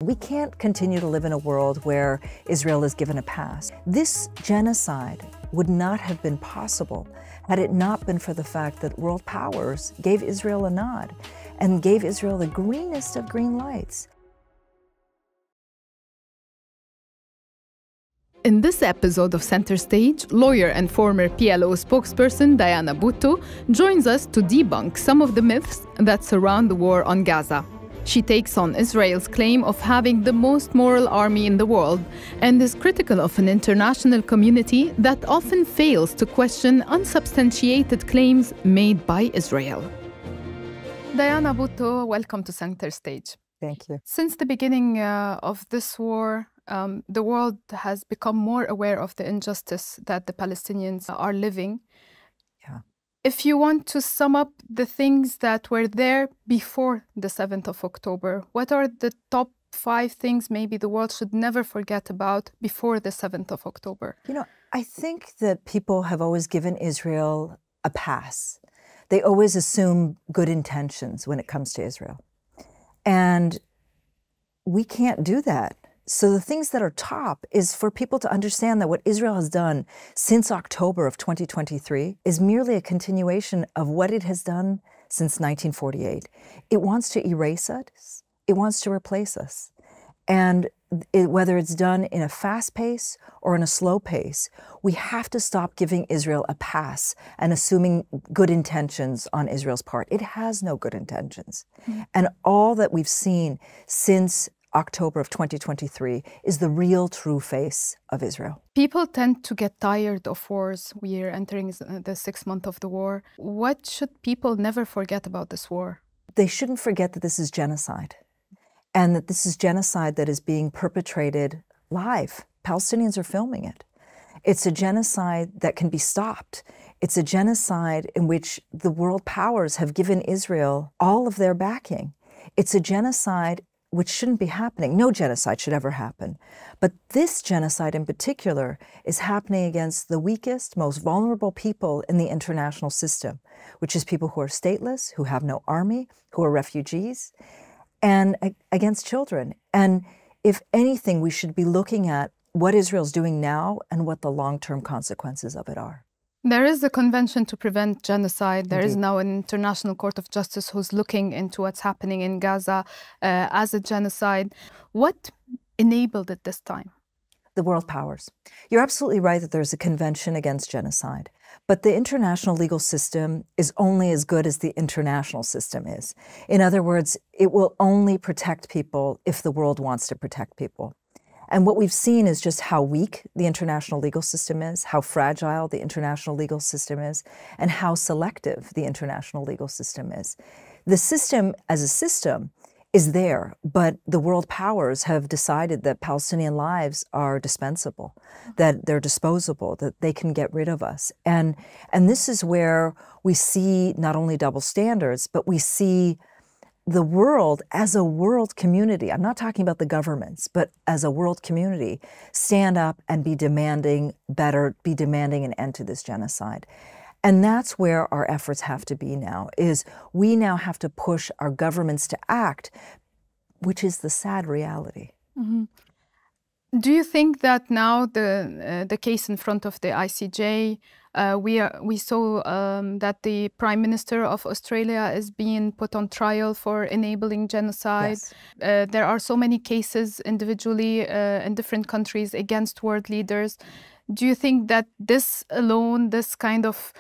We can't continue to live in a world where Israel is given a pass. This genocide would not have been possible had it not been for the fact that world powers gave Israel a nod and gave Israel the greenest of green lights. In this episode of Center Stage, lawyer and former PLO spokesperson Diana Buttu joins us to debunk some of the myths that surround the war on Gaza. She takes on Israel's claim of having the most moral army in the world and is critical of an international community that often fails to question unsubstantiated claims made by Israel. Diana Buttu, welcome to Center Stage. Thank you. Since the beginning of this war, the world has become more aware of the injustice that the Palestinians are living. Yeah. If you want to sum up the things that were there before the 7th of October, what are the top 5 things maybe the world should never forget about before the 7th of October? You know, I think that people have always given Israel a pass. They always assume good intentions when it comes to Israel. And we can't do that. So the things that are top is for people to understand that what Israel has done since October of 2023 is merely a continuation of what it has done since 1948. It wants to erase us. It wants to replace us. And whether it's done in a fast pace or in a slow pace, we have to stop giving Israel a pass and assuming good intentions on Israel's part. It has no good intentions. Mm-hmm. And all that we've seen since October of 2023 is the real true face of Israel. People tend to get tired of wars. We are entering the 6th month of the war. What should people never forget about this war? They shouldn't forget that this is genocide and that this is genocide that is being perpetrated live. Palestinians are filming it. It's a genocide that can be stopped. It's a genocide in which the world powers have given Israel all of their backing. It's a genocide which shouldn't be happening. No genocide should ever happen. But this genocide in particular is happening against the weakest, most vulnerable people in the international system, which is people who are stateless, who have no army, who are refugees, and against children. And if anything, we should be looking at what Israel's doing now and what the long-term consequences of it are. There is a convention to prevent genocide. There Indeed. is now an International Court of Justice who's looking into what's happening in Gaza as a genocide. What enabled it this time? The world powers. You're absolutely right that there's a convention against genocide, but the international legal system is only as good as the international system is. In other words, it will only protect people if the world wants to protect people. And what we've seen is just how weak the international legal system is, how fragile the international legal system is, and how selective the international legal system is. The system as a system is there, but the world powers have decided that Palestinian lives are dispensable, that they're disposable, that they can get rid of us. And this is where we see not only double standards, but we see the world as a world community, I'm not talking about the governments, but as a world community, stand up and be demanding better, be demanding an end to this genocide. And that's where our efforts have to be now, is we now have to push our governments to act, which is the sad reality. Mm-hmm. Do you think that now the case in front of the ICJ, we saw that the Prime Minister of Australia is being put on trial for enabling genocide? Yes. There are so many cases individually in different countries against world leaders. Do you think that this alone, this kind of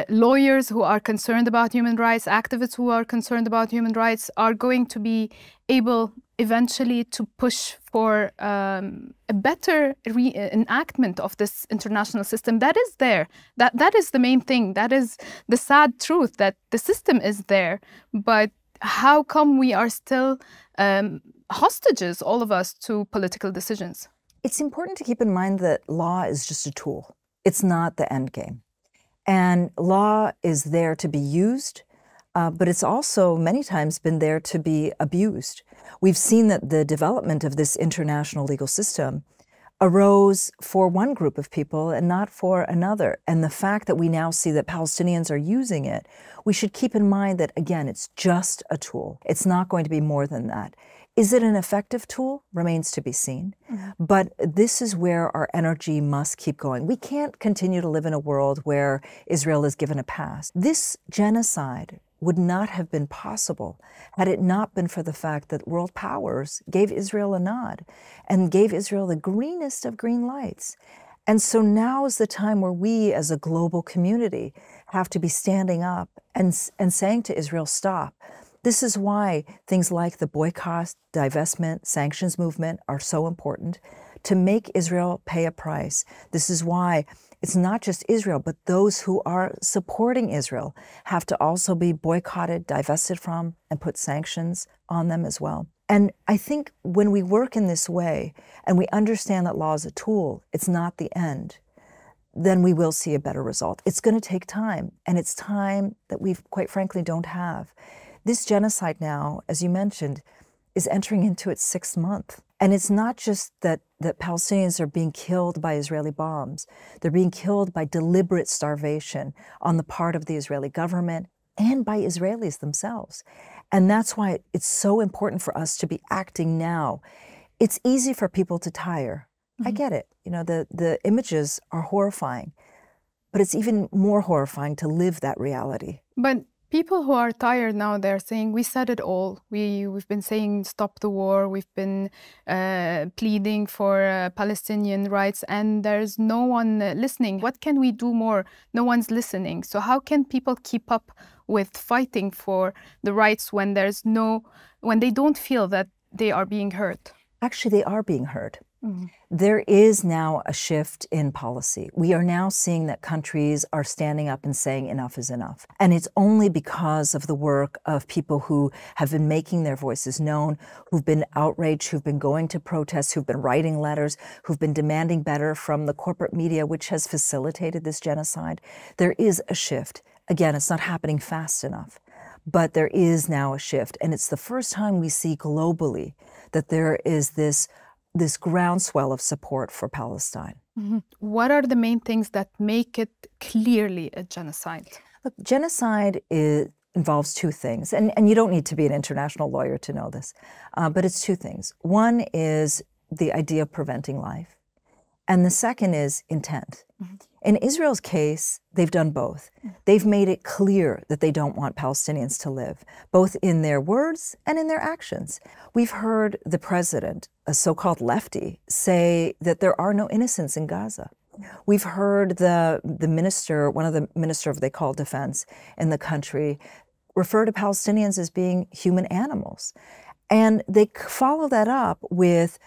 lawyers who are concerned about human rights, activists who are concerned about human rights, are going to be able eventually to push for a better enactment of this international system that is there? That is the main thing. That is the sad truth, that the system is there. But how come we are still hostages, all of us, to political decisions? It's important to keep in mind that law is just a tool. It's not the end game. And law is there to be used, but it's also many times been there to be abused. We've seen that the development of this international legal system arose for one group of people and not for another. And the fact that we now see that Palestinians are using it, we should keep in mind that, again, it's just a tool. It's not going to be more than that. Is it an effective tool? Remains to be seen. But this is where our energy must keep going. We can't continue to live in a world where Israel is given a pass. This genocide would not have been possible had it not been for the fact that world powers gave Israel a nod and gave Israel the greenest of green lights. And so now is the time where we as a global community have to be standing up and saying to Israel, stop. This is why things like the boycott, divestment, sanctions movement are so important, to make Israel pay a price. This is why it's not just Israel, but those who are supporting Israel have to also be boycotted, divested from, and put sanctions on them as well. And I think when we work in this way and we understand that law is a tool, it's not the end, then we will see a better result. It's going to take time, and it's time that we quite frankly don't have. This genocide now, as you mentioned, is entering into its 6th month. And it's not just that Palestinians are being killed by Israeli bombs. They're being killed by deliberate starvation on the part of the Israeli government and by Israelis themselves. And that's why it's so important for us to be acting now. It's easy for people to tire. I get it. You know, the images are horrifying, but it's even more horrifying to live that reality. But people who are tired now, they're saying, we said it all. We've been saying stop the war. We've been pleading for Palestinian rights, and there's no one listening. What can we do more? No one's listening. So how can people keep up with fighting for the rights when when they don't feel that they are being heard? Actually, they are being heard. There is now a shift in policy. We are now seeing that countries are standing up and saying enough is enough. And it's only because of the work of people who have been making their voices known, who've been outraged, who've been going to protests, who've been writing letters, who've been demanding better from the corporate media, which has facilitated this genocide. There is a shift. Again, it's not happening fast enough, but there is now a shift. And it's the first time we see globally that there is this groundswell of support for Palestine. What are the main things that make it clearly a genocide? Look, genocide involves 2 things, and you don't need to be an international lawyer to know this, but it's 2 things. One is the idea of preventing life, and the second is intent. In Israel's case, they've done both. They've made it clear that they don't want Palestinians to live, both in their words and in their actions. We've heard the president, a so-called lefty, say that there are no innocents in Gaza. We've heard the minister, one of the minister of they call defense in the country, refer to Palestinians as being human animals. And they follow that up with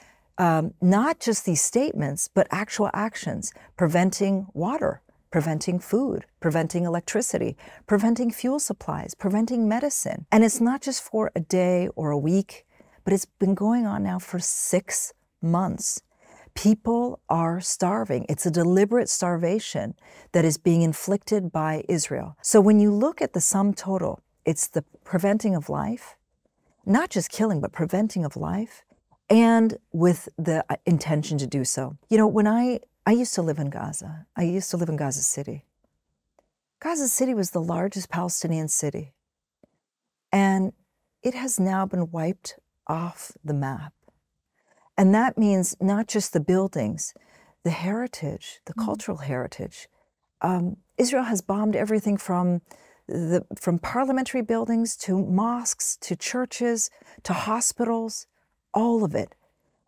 not just these statements, but actual actions, preventing water, preventing food, preventing electricity, preventing fuel supplies, preventing medicine. And it's not just for a day or a week, but it's been going on now for 6 months. People are starving. It's a deliberate starvation that is being inflicted by Israel. So when you look at the sum total, it's the preventing of life, not just killing, but preventing of life, and with the intention to do so. You know, when I used to live in Gaza. I used to live in Gaza City. Gaza City was the largest Palestinian city. And it has now been wiped off the map. And that means not just the buildings, the heritage, the cultural heritage. Israel has bombed everything from parliamentary buildings to mosques to churches to hospitals. All of it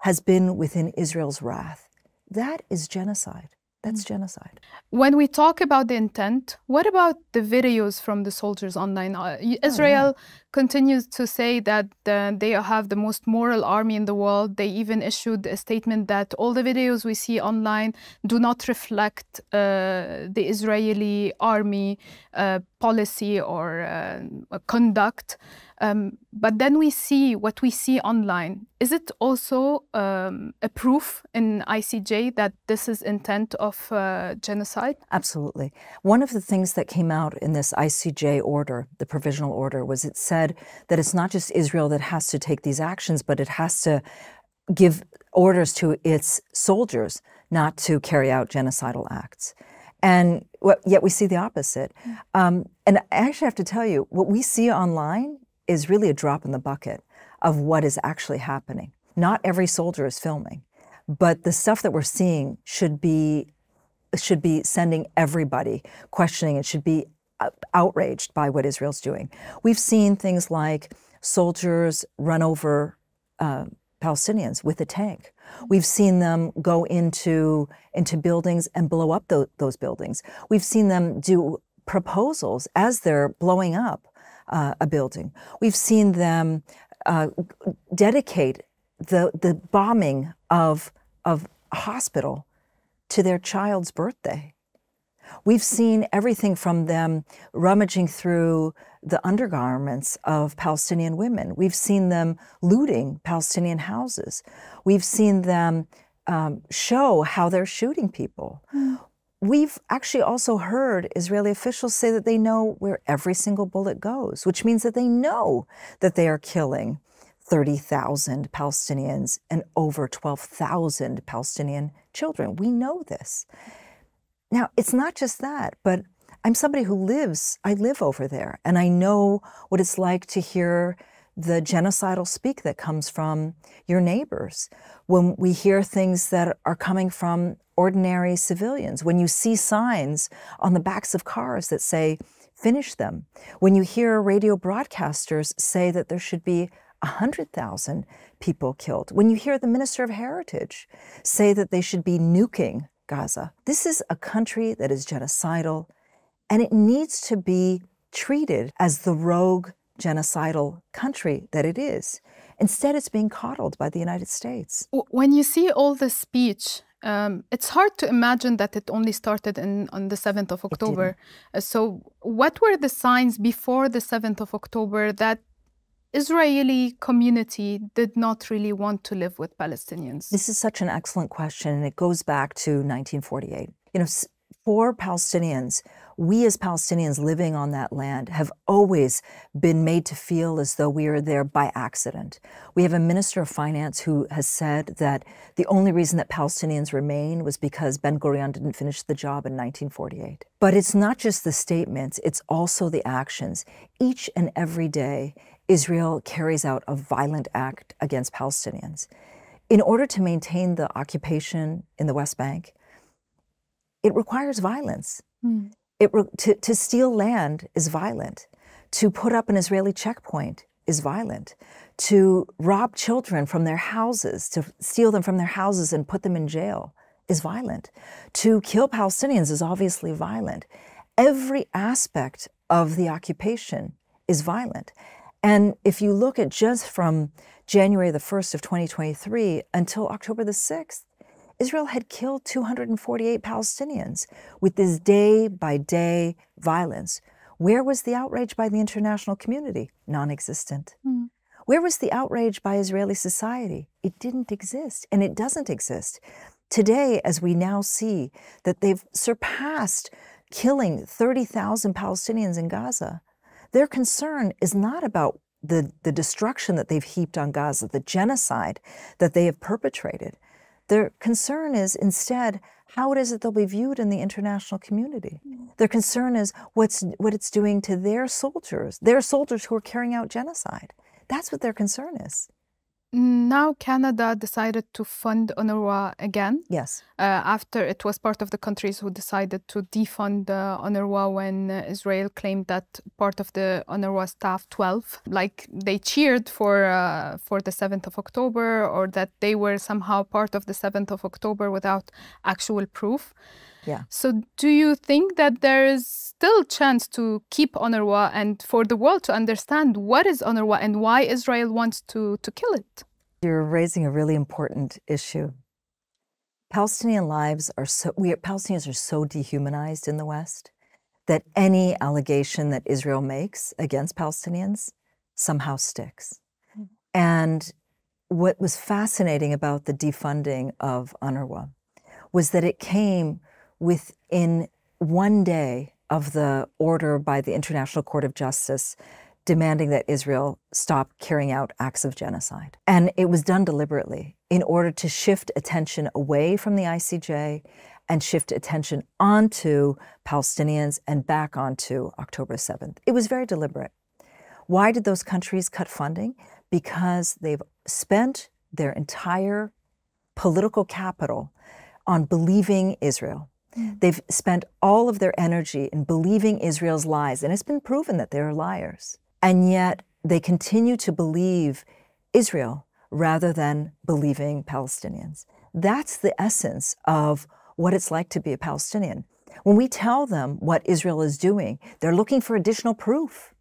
has been within Israel's wrath. That is genocide. That's genocide. When we talk about the intent, what about the videos from the soldiers online? Israel continues to say that they have the most moral army in the world. They even issued a statement that all the videos we see online do not reflect the Israeli army policy or conduct. But then we see what we see online. Is it also a proof in ICJ that this is intent of genocide? Absolutely. One of the things that came out in this ICJ order, the provisional order, was it said that it's not just Israel that has to take these actions, but it has to give orders to its soldiers not to carry out genocidal acts. And yet we see the opposite. And I actually have to tell you, what we see online is really a drop in the bucket. of what is actually happening. Not every soldier is filming, but the stuff that we're seeing should be sending everybody questioning. It should be outraged by what Israel's doing. We've seen things like soldiers run over Palestinians with a tank. We've seen them go into buildings and blow up those buildings. We've seen them do proposals as they're blowing up a building. We've seen them dedicate the bombing of a hospital to their child's birthday. We've seen everything from them rummaging through the undergarments of Palestinian women. We've seen them looting Palestinian houses. We've seen them show how they're shooting people. We've actually also heard Israeli officials say that they know where every single bullet goes, which means that they know that they are killing 30,000 Palestinians and over 12,000 Palestinian children. We know this. Now, it's not just that, but I'm somebody who I live over there, and I know what it's like to hear the genocidal speak that comes from your neighbors. When we hear things that are coming from ordinary civilians, when you see signs on the backs of cars that say, finish them, when you hear radio broadcasters say that there should be 100,000 people killed, when you hear the Minister of Heritage say that they should be nuking Gaza. This is a country that is genocidal, and it needs to be treated as the rogue genocidal country that it is. Instead, it's being coddled by the United States. When you see all this speech, it's hard to imagine that it only started on the 7th of October. So what were the signs before the 7th of October that Israeli community did not really want to live with Palestinians? This is such an excellent question, and it goes back to 1948. You know, for Palestinians, we as Palestinians living on that land have always been made to feel as though we are there by accident. We have a Minister of Finance who has said that the only reason that Palestinians remain was because Ben-Gurion didn't finish the job in 1948. But it's not just the statements, it's also the actions. Each and every day, Israel carries out a violent act against Palestinians. In order to maintain the occupation in the West Bank, it requires violence. To steal land is violent. To put up an Israeli checkpoint is violent. To rob children from their houses, to steal them from their houses and put them in jail is violent. To kill Palestinians is obviously violent. Every aspect of the occupation is violent. And if you look at just from January the 1st of 2023 until October the 6th, Israel had killed 248 Palestinians with this day-by-day violence. Where was the outrage by the international community? Non-existent. Where was the outrage by Israeli society? It didn't exist, and it doesn't exist. Today, as we now see that they've surpassed killing 30,000 Palestinians in Gaza, their concern is not about the destruction that they've heaped on Gaza, the genocide that they have perpetrated. Their concern is instead how it is that they'll be viewed in the international community. Their concern is what it's doing to their soldiers who are carrying out genocide. That's what their concern is. Now Canada decided to fund UNRWA again. Yes. After it was part of the countries who decided to defund UNRWA when Israel claimed that part of the UNRWA staff, 12, like they cheered for the 7th of October, or that they were somehow part of the 7th of October without actual proof. Yeah. So do you think that there is still a chance to keep UNRWA and for the world to understand what is UNRWA and why Israel wants to kill it? You're raising a really important issue. Palestinians are so dehumanized in the West that any allegation that Israel makes against Palestinians somehow sticks. And what was fascinating about the defunding of UNRWA was that it came within one day of the order by the International Court of Justice demanding that Israel stop carrying out acts of genocide. And it was done deliberately in order to shift attention away from the ICJ and shift attention onto Palestinians and back onto October 7th. It was very deliberate. Why did those countries cut funding? because they've spent their entire political capital on believing Israel. They've spent all of their energy in believing Israel's lies, and it's been proven that they're liars. And yet they continue to believe Israel rather than believing Palestinians. That's the essence of what it's like to be a Palestinian. When we tell them what Israel is doing, they're looking for additional proof.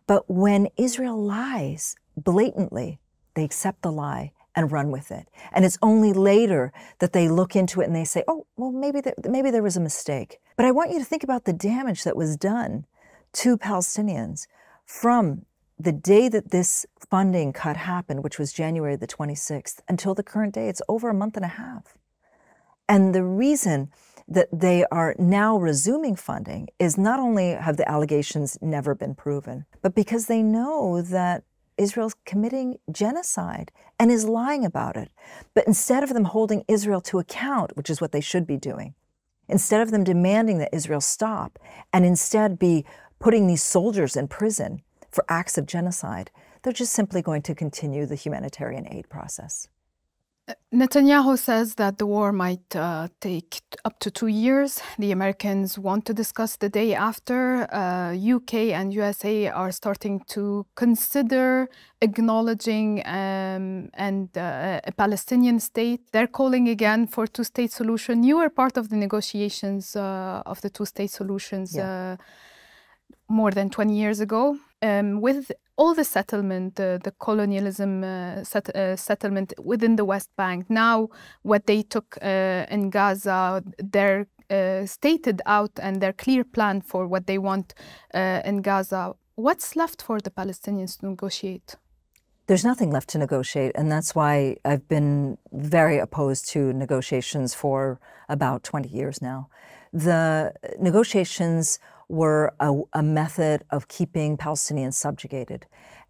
But when Israel lies blatantly, they accept the lie and run with it. And it's only later that they look into it and they say, oh, well, maybe there was a mistake. But I want you to think about the damage that was done to Palestinians from the day that this funding cut happened, which was January the 26th, until the current day. It's over a month and a half. And the reason that they are now resuming funding is not only have the allegations never been proven, but because they know that Israel's committing genocide and is lying about it. But instead of them holding Israel to account, which is what they should be doing, instead of them demanding that Israel stop and instead be putting these soldiers in prison for acts of genocide, they're just simply going to continue the humanitarian aid process. Netanyahu says that the war might take up to 2 years. The Americans want to discuss the day after. UK and USA are starting to consider acknowledging a Palestinian state. They're calling again for two-state solution. You were part of the negotiations of the two-state solutions more than 20 years ago. With all the settlement, the colonialism settlement within the West Bank, now what they took in Gaza, their stated out and their clear plan for what they want in Gaza, what's left for the Palestinians to negotiate? There's nothing left to negotiate, and that's why I've been very opposed to negotiations for about 20 years now. The negotiations were a method of keeping Palestinians subjugated,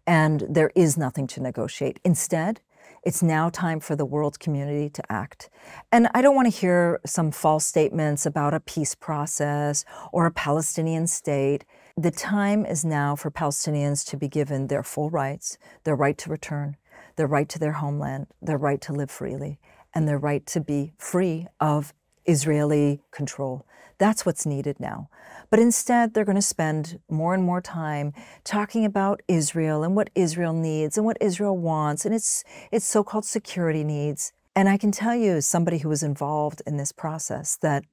and there is nothing to negotiate. Instead, it's now time for the world community to act. And I don't want to hear some false statements about a peace process or a Palestinian state. The time is now for Palestinians to be given their full rights, their right to return, their right to their homeland, their right to live freely, and their right to be free of Israeli control. That's what's needed now. But instead, they're going to spend more and more time talking about Israel and what Israel needs and what Israel wants and its so-called security needs. And I can tell you, as somebody who was involved in this process, that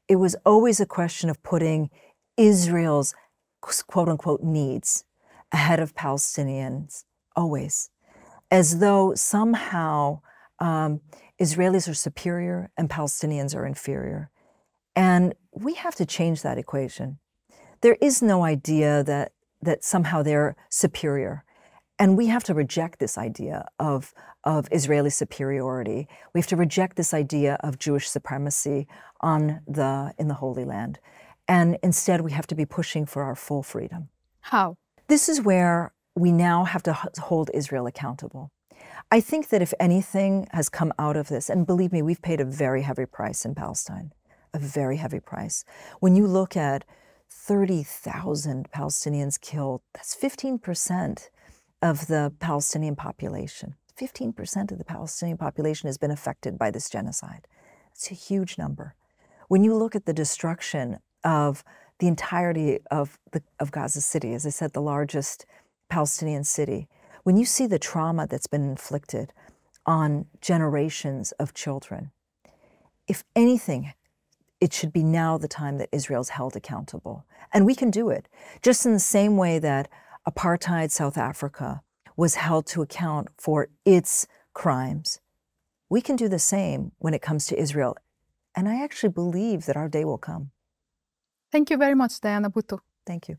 it was always a question of putting Israel's quote-unquote needs ahead of Palestinians, always, as though somehow Israelis are superior and Palestinians are inferior. And we have to change that equation. There is no idea that somehow they're superior. And we have to reject this idea of Israeli superiority. We have to reject this idea of Jewish supremacy in the Holy Land. And instead, we have to be pushing for our full freedom. How? This is where we now have to hold Israel accountable. I think that if anything has come out of this, and believe me, we've paid a very heavy price in Palestine, a very heavy price. When you look at 30,000 Palestinians killed, that's 15% of the Palestinian population. 15% of the Palestinian population has been affected by this genocide. It's a huge number. When you look at the destruction of the entirety of Gaza City, as I said, the largest Palestinian city, when you see the trauma that's been inflicted on generations of children, if anything, it should be now the time that Israel's held accountable. And we can do it, just in the same way that apartheid South Africa was held to account for its crimes. We can do the same when it comes to Israel. And I actually believe that our day will come. Thank you very much, Diana Buttu. Thank you.